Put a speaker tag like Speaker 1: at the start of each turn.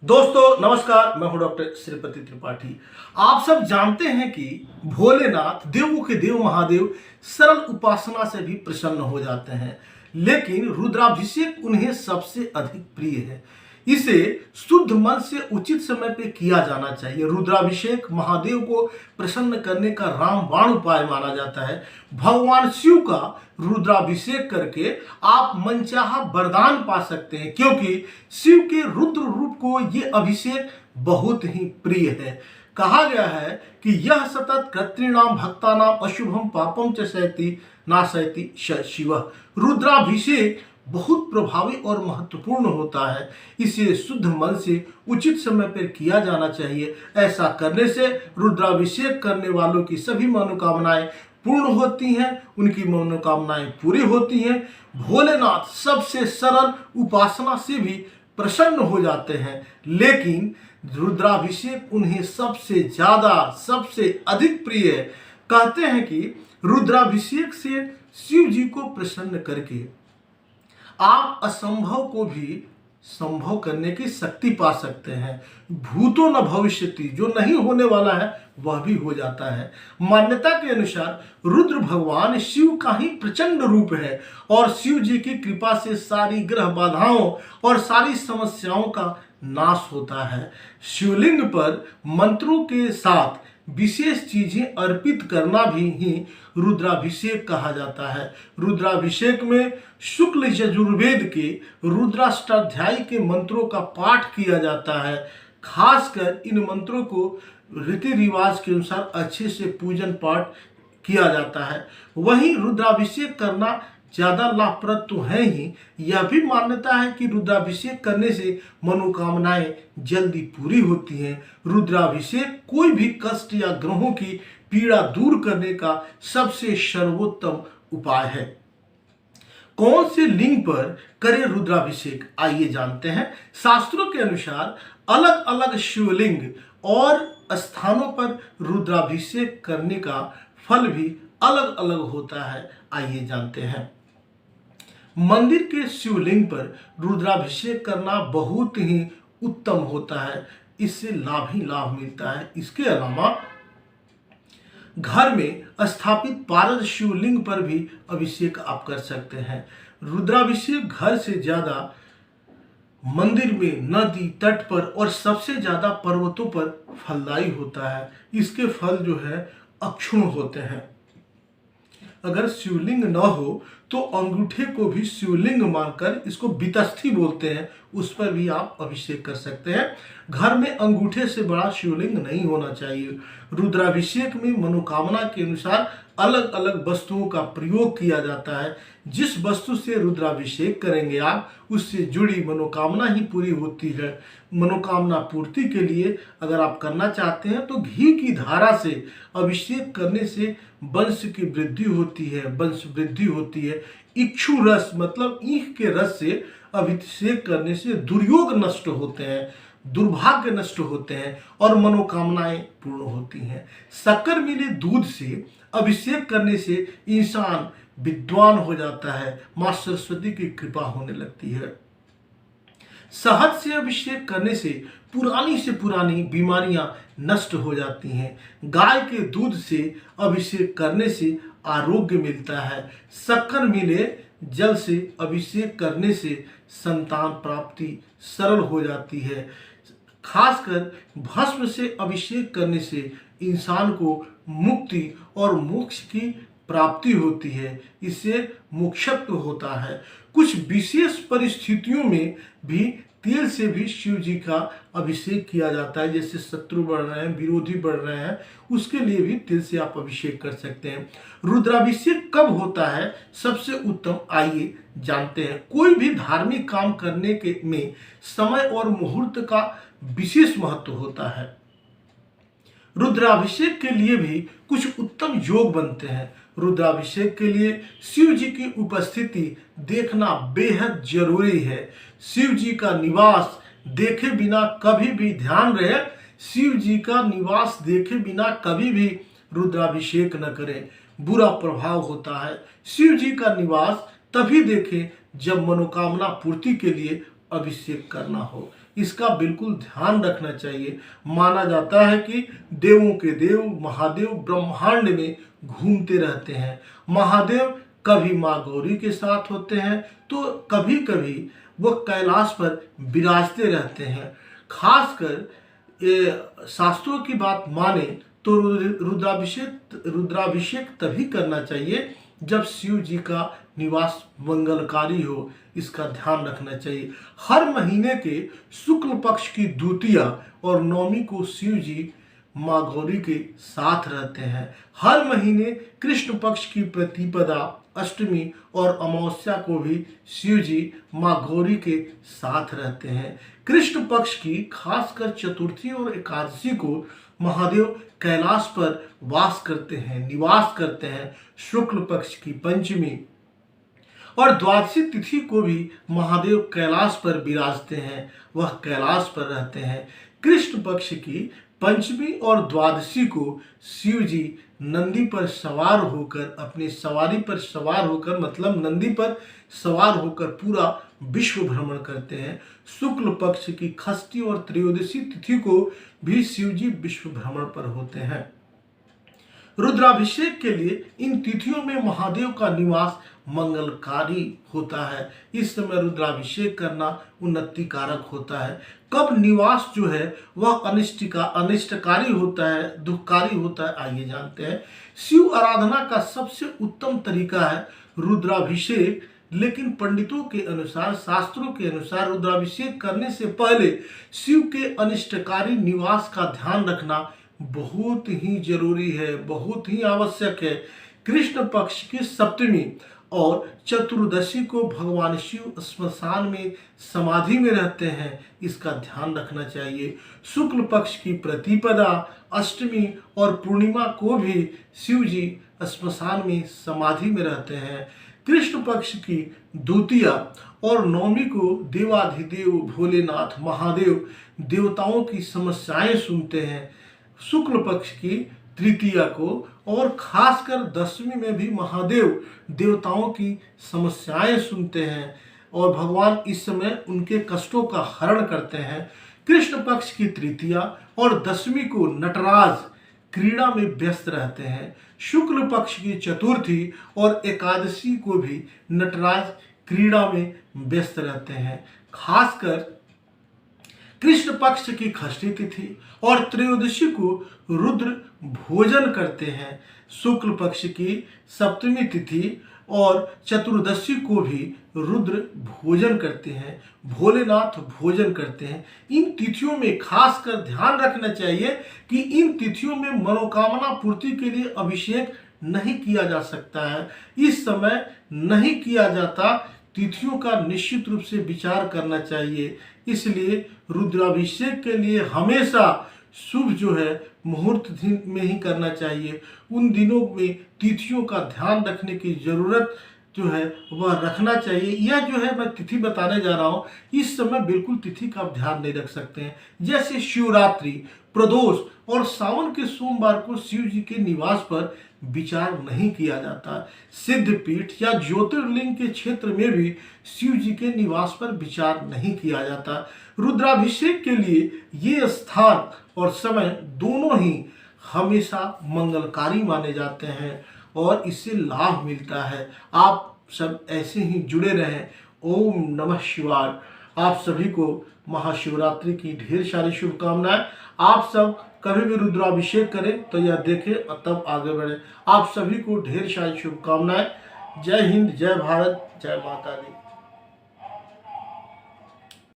Speaker 1: दोस्तों नमस्कार, मैं हूं डॉक्टर श्रीपति त्रिपाठी। आप सब जानते हैं कि भोलेनाथ देवों के देव महादेव सरल उपासना से भी प्रसन्न हो जाते हैं, लेकिन रुद्राभिषेक उन्हें सबसे अधिक प्रिय है। इसे शुद्ध मन से उचित समय पे किया जाना चाहिए। रुद्राभिषेक महादेव को प्रसन्न करने का रामबाण उपाय माना जाता है। भगवान शिव का रुद्राभिषेक करके आप मनचाहा वरदान पा सकते हैं, क्योंकि शिव के रुद्र रूप को ये अभिषेक बहुत ही प्रिय है। कहा गया है कि यह सतत कर्तृणाम भक्तानाम अशुभम पापम च सहति नाशयति शिव। रुद्राभिषेक बहुत प्रभावी और महत्वपूर्ण होता है। इसे शुद्ध मन से उचित समय पर किया जाना चाहिए। ऐसा करने से रुद्राभिषेक करने वालों की सभी मनोकामनाएं पूर्ण होती हैं, उनकी मनोकामनाएं पूरी होती हैं। भोलेनाथ सबसे सरल उपासना से भी प्रसन्न हो जाते हैं, लेकिन रुद्राभिषेक उन्हें सबसे ज्यादा सबसे अधिक प्रिय है। कहते हैं कि रुद्राभिषेक से शिव जी को प्रसन्न करके आप असंभव को भी संभव करने की शक्ति पा सकते हैं। भूतो न भविष्यति, जो नहीं होने वाला है वह भी हो जाता है। मान्यता के अनुसार रुद्र भगवान शिव का ही प्रचंड रूप है और शिव जी की कृपा से सारी ग्रह बाधाओं और सारी समस्याओं का नाश होता है। शिवलिंग पर मंत्रों के साथ विशेष चीजें अर्पित करना भी ही रुद्राभिषेक कहा जाता है। रुद्राभिषेक में शुक्ल यजुर्वेद के रुद्राष्टाध्यायी के मंत्रों का पाठ किया जाता है। खासकर इन मंत्रों को रीति रिवाज के अनुसार अच्छे से पूजन पाठ किया जाता है। वहीं रुद्राभिषेक करना ज्यादा लाभप्रद तो है ही, यह भी मान्यता है कि रुद्राभिषेक करने से मनोकामनाएं जल्दी पूरी होती हैं। रुद्राभिषेक कोई भी कष्ट या ग्रहों की पीड़ा दूर करने का सबसे सर्वोत्तम उपाय है। कौन से लिंग पर करें रुद्राभिषेक, आइए जानते हैं। शास्त्रों के अनुसार अलग अलग शिवलिंग और स्थानों पर रुद्राभिषेक करने का फल भी अलग अलग होता है, आइए जानते हैं। मंदिर के शिवलिंग पर रुद्राभिषेक करना बहुत ही उत्तम होता है, इससे लाभ ही लाभ मिलता है। इसके अलावा घर में स्थापित पारद शिवलिंग पर भी अभिषेक आप कर सकते हैं। रुद्राभिषेक घर से ज्यादा मंदिर में, नदी तट पर और सबसे ज्यादा पर्वतों पर फलदायी होता है। इसके फल जो है अक्षुण होते हैं। अगर शिवलिंग न हो तो अंगूठे को भी शिवलिंग मानकर, इसको बीतस्थी बोलते हैं, उस पर भी आप अभिषेक कर सकते हैं। घर में अंगूठे से बड़ा शिवलिंग नहीं होना चाहिए। रुद्राभिषेक में मनोकामना के अनुसार अलग अलग वस्तुओं का प्रयोग किया जाता है। जिस वस्तु से रुद्राभिषेक करेंगे आप, उससे जुड़ी मनोकामना ही पूरी होती है। मनोकामना पूर्ति के लिए अगर आप करना चाहते हैं तो घी की धारा से अभिषेक करने से वंश की वृद्धि होती है, वंश वृद्धि होती है। इक्षु रस मतलब ईख के रस से अभिषेक करने से दुर्योग नष्ट होते हैं, दुर्भाग्य नष्ट होते हैं और मनोकामनाएं पूर्ण होती हैं। शक्कर मिले दूध से अभिषेक करने से इंसान विद्वान हो जाता है, मां सरस्वती की कृपा होने लगती है। शहद से अभिषेक करने से पुरानी बीमारियां नष्ट हो जाती हैं। गाय के दूध से अभिषेक करने से आरोग्य मिलता है। शक्कर मिले जल से अभिषेक करने से संतान प्राप्ति सरल हो जाती है। खासकर भस्म से अभिषेक करने से इंसान को मुक्ति और मोक्ष की प्राप्ति होती है, इससे मोक्षत्व होता है। कुछ विशेष परिस्थितियों में भी तेल से भी शिव जी का अभिषेक किया जाता है। जैसे शत्रु बढ़ रहे हैं, विरोधी बढ़ रहे हैं, उसके लिए भी तेल से आप अभिषेक कर सकते हैं। रुद्राभिषेक कब होता है सबसे उत्तम, आइए जानते हैं। कोई भी धार्मिक काम करने के में समय और मुहूर्त का विशेष महत्व होता है। रुद्राभिषेक के लिए भी कुछ उत्तम योग बनते हैं। रुद्राभिषेक के लिए शिव जी की उपस्थिति देखना बेहद जरूरी है। शिव जी का निवास देखे बिना कभी भी, ध्यान रहे, शिव जी का निवास देखे बिना कभी भी रुद्राभिषेक न करें, बुरा प्रभाव होता है। शिव जी का निवास तभी देखें जब मनोकामना पूर्ति के लिए अभिषेक करना हो। इसका बिल्कुल ध्यान रखना चाहिए। माना जाता है कि देवों के देव महादेव ब्रह्मांड में घूमते रहते हैं। महादेव कभी माँ गौरी के साथ होते हैं तो कभी कभी वो कैलाश पर विराजते रहते हैं। खासकर शास्त्रों की बात माने तो रुद्राभिषेक तभी करना चाहिए जब शिव जी का निवास मंगलकारी हो, इसका ध्यान रखना चाहिए। हर महीने के शुक्ल पक्ष की द्वितीया और नवमी को शिव जी माँ गौरी के साथ रहते हैं। हर महीने कृष्ण पक्ष की प्रतिपदा, अष्टमी और अमावस्या को भी शिव जी माँ गौरी के साथ रहते हैं। कृष्ण पक्ष की खासकर चतुर्थी और एकादशी को महादेव कैलाश पर वास करते हैं, निवास करते हैं। शुक्ल पक्ष की पंचमी और द्वादशी तिथि को भी महादेव कैलाश पर विराजते हैं, वह कैलाश पर रहते हैं। कृष्ण पक्ष की पंचमी और द्वादशी को शिव जी नंदी पर सवार होकर, अपनी सवारी पर सवार होकर, मतलब नंदी पर सवार होकर पूरा विश्व भ्रमण करते हैं। शुक्ल पक्ष की षष्ठी और त्रयोदशी तिथि को भी शिव जी विश्व भ्रमण पर होते हैं। रुद्राभिषेक के लिए इन तिथियों में महादेव का निवास मंगलकारी होता है। इस समय रुद्राभिषेक करना उन्नति कारक होता है। कब निवास जो है वह अनिष्टकारी होता है, दुखकारी होता है, आइए जानते हैं। शिव आराधना का सबसे उत्तम तरीका है रुद्राभिषेक, लेकिन पंडितों के अनुसार, शास्त्रों के अनुसार रुद्राभिषेक करने से पहले शिव के अनिष्टकारी निवास का ध्यान रखना बहुत ही जरूरी है, बहुत ही आवश्यक है। कृष्ण पक्ष की सप्तमी और चतुर्दशी को भगवान शिव श्मशान में समाधि में रहते हैं, इसका ध्यान रखना चाहिए। शुक्ल पक्ष की प्रतिपदा, अष्टमी और पूर्णिमा को भी शिव जी श्मशान में समाधि में रहते हैं। कृष्ण पक्ष की द्वितीया और नवमी को देवाधिदेव भोलेनाथ महादेव देवताओं की समस्याएं सुनते हैं। शुक्ल पक्ष की तृतीया को और खासकर दशमी में भी महादेव देवताओं की समस्याएं सुनते हैं और भगवान इस समय उनके कष्टों का हरण करते हैं। कृष्ण पक्ष की तृतीया और दशमी को नटराज क्रीड़ा में व्यस्त रहते हैं। शुक्ल पक्ष की चतुर्थी और एकादशी को भी नटराज क्रीड़ा में व्यस्त रहते हैं। खासकर कृष्ण पक्ष की षष्ठी तिथि और त्रयोदशी को रुद्र भोजन करते हैं। शुक्ल पक्ष की सप्तमी तिथि और चतुर्दशी को भी रुद्र भोजन करते हैं, भोलेनाथ भोजन करते हैं। इन तिथियों में खासकर ध्यान रखना चाहिए कि इन तिथियों में मनोकामना पूर्ति के लिए अभिषेक नहीं किया जा सकता है। इस समय नहीं किया जाता, तिथियों का निश्चित रूप से विचार करना चाहिए। इसलिए रुद्राभिषेक के लिए हमेशा शुभ जो है मुहूर्त दिन में ही करना चाहिए। उन दिनों में तिथियों का ध्यान रखने की जरूरत जो है वह रखना चाहिए। यह जो है मैं तिथि बताने जा रहा हूँ, इस समय बिल्कुल तिथि का आप ध्यान नहीं रख सकते हैं। जैसे शिवरात्रि, प्रदोष और सावन के सोमवार को शिव जी के निवास पर विचार नहीं किया जाता। सिद्धपीठ या ज्योतिर्लिंग के क्षेत्र में भी शिव जी के निवास पर विचार नहीं किया जाता। रुद्राभिषेक के लिए ये स्थान और समय दोनों ही हमेशा मंगलकारी माने जाते हैं और इससे लाभ मिलता है। आप सब ऐसे ही जुड़े रहें। ओम नमः शिवाय। आप सभी को महाशिवरात्रि की ढेर सारी शुभकामनाएं। आप सब कभी भी रुद्राभिषेक करें तो यह देखें और तब आगे बढ़ें। आप सभी को ढेर सारी शुभकामनाएं। जय हिंद, जय भारत, जय माता दी।